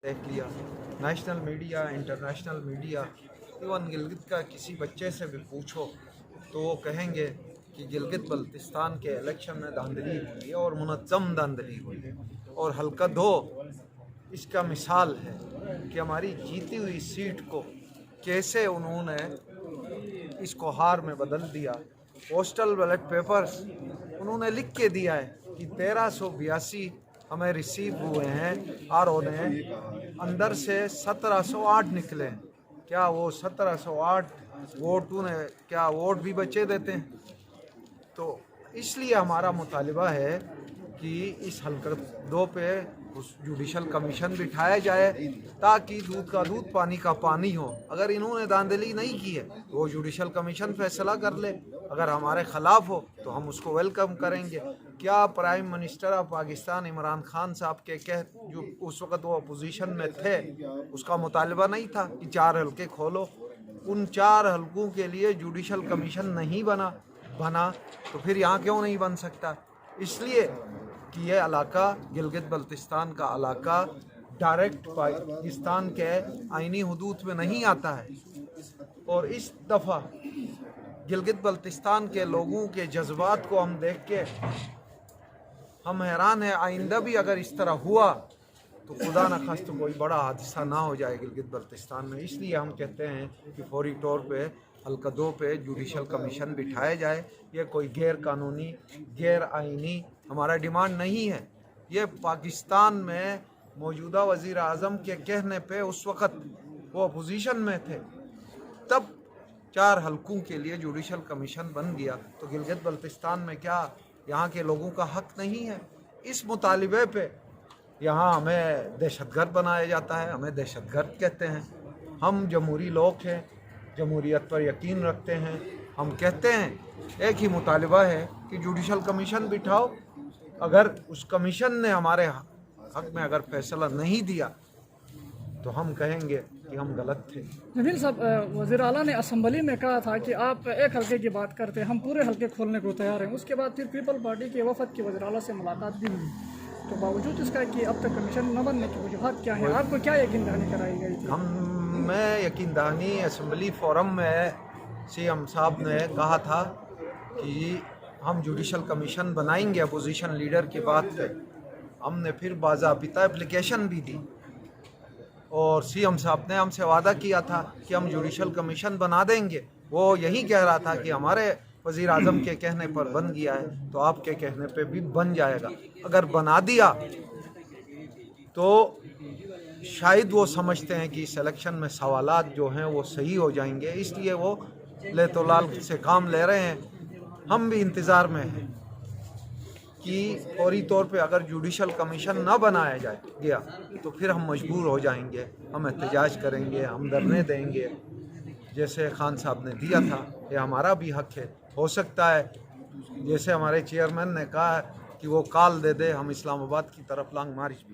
देख लिया, national media, international media, even Gilgit का किसी बच्चे से भी पूछो तो वो कहेंगे कि गिलगित बल्तिस्तान के इलेक्शन में धांधली हुई है और मुनज़्ज़म धांधली हुई है। और हल्का 2 इसका मिसाल है कि हमारी जीती हुई सीट को कैसे उन्होंने इसको हार में बदल दिया। पोस्टल बैलेट पेपर्स उन्होंने लिख के दिया है कि 1382 हमें रिसीव हुए हैं और उन्हें अंदर से 1708 निकले। क्या वो 1708 वोट उन्हें क्या वोट भी बचे देते हैं? तो इसलिए हमारा मुतालिबा है कि इस हल्का 2 पे उस जुडिशल कमीशन बिठाया जाए ताकि दूध का दूध पानी का पानी हो। अगर इन्होंने धांधली नहीं की है तो वो जुडिशल कमीशन फैसला कर ले, अगर हमारे ख़िलाफ़ हो तो हम उसको वेलकम करेंगे। क्या prime minister of Pakistan Imran Khan साहब के जो उस वक़्त वो अपोजिशन में थे उसका मुतालबा नहीं था कि 4 हल्के खोलो? उन 4 हल्कों के लिए जुडिशल कमीशन नहीं बना तो फिर यहाँ क्यों नहीं बन सकता? इसलिए कि ये इलाका गिलगित बल्तिस्तान का इलाका डायरेक्ट पाकिस्तान के आइनी हुदूद में नहीं आता है। और इस दफ़ा गिलगित बल्तिस्तान के लोगों के जज्बात को हम देख के हम हैरान हैं। आइंदा भी अगर इस तरह हुआ तो खुदा न खास्ता कोई बड़ा हादसा ना हो जाए गिलगित बल्तिस्तान में। इसलिए हम कहते हैं कि फौरी तौर पे हल्का 2 पे जुडिशल कमीशन बिठाया जाए। ये कोई गैर कानूनी, गैर आइनी हमारा डिमांड नहीं है। ये पाकिस्तान में मौजूदा वज़ीर आज़म के कहने पे उस वक़्त वो अपोजिशन में थे तब 4 हल्कों के लिए जुडिशल कमीशन बन गया। तो गिलगित बल्तिस्तान में क्या यहाँ के लोगों का हक़ नहीं है? इस मुतालिबे पे यहाँ हमें दहशतगर्द बनाया जाता है, हमें दहशतगर्द कहते हैं। हम जमहूरी लोग हैं, जमहूरियत पर यकीन रखते हैं। हम कहते हैं एक ही मुतालिबा है कि जुडिशल कमीशन बिठाओ। अगर उस कमीशन ने हमारे हक़ में अगर फैसला नहीं दिया तो हम कहेंगे कि हम गलत थे। नबील साहब, वज़ीर आला ने असम्बली में कहा था कि आप एक हल्के की बात करते हैं, हम पूरे हल्के खोलने को तैयार हैं। उसके बाद फिर पीपल पार्टी के वफद की वज़ीर आला से मुलाकात भी हुई, तो बावजूद इसका कि अब तक कमीशन न बनने की वजूहत क्या है? आपको क्या यकीन दहानी कराई गई थी? मैं यकीन दहानी असम्बली फोरम में सीएम साहब ने कहा था कि हम जुडिशल कमीशन बनाएंगे अपोजिशन लीडर की बात पे। हमने फिर बाज़ाबिता एप्लीकेशन भी दी और सीएम साहब ने हमसे वादा किया था कि हम जुडिशल कमीशन बना देंगे। वो यही कह रहा था कि हमारे वज़ीर आज़म के कहने पर बन गया है तो आपके कहने पे भी बन जाएगा। अगर बना दिया तो शायद वो समझते हैं कि इस इलेक्शन में सवालात जो हैं वो सही हो जाएंगे, इसलिए वो ले तो लाल से काम ले रहे हैं। हम भी इंतज़ार में हैं कि फौरी तौर पे अगर जुडिशल कमीशन ना बनाया गया तो फिर हम मजबूर हो जाएंगे, हम एहतजाज करेंगे, हम धरने देंगे जैसे खान साहब ने दिया था। ये हमारा भी हक़ है। हो सकता है जैसे हमारे चेयरमैन ने कहा कि वो कॉल दे दे, हम इस्लामाबाद की तरफ लॉन्ग मार्च भी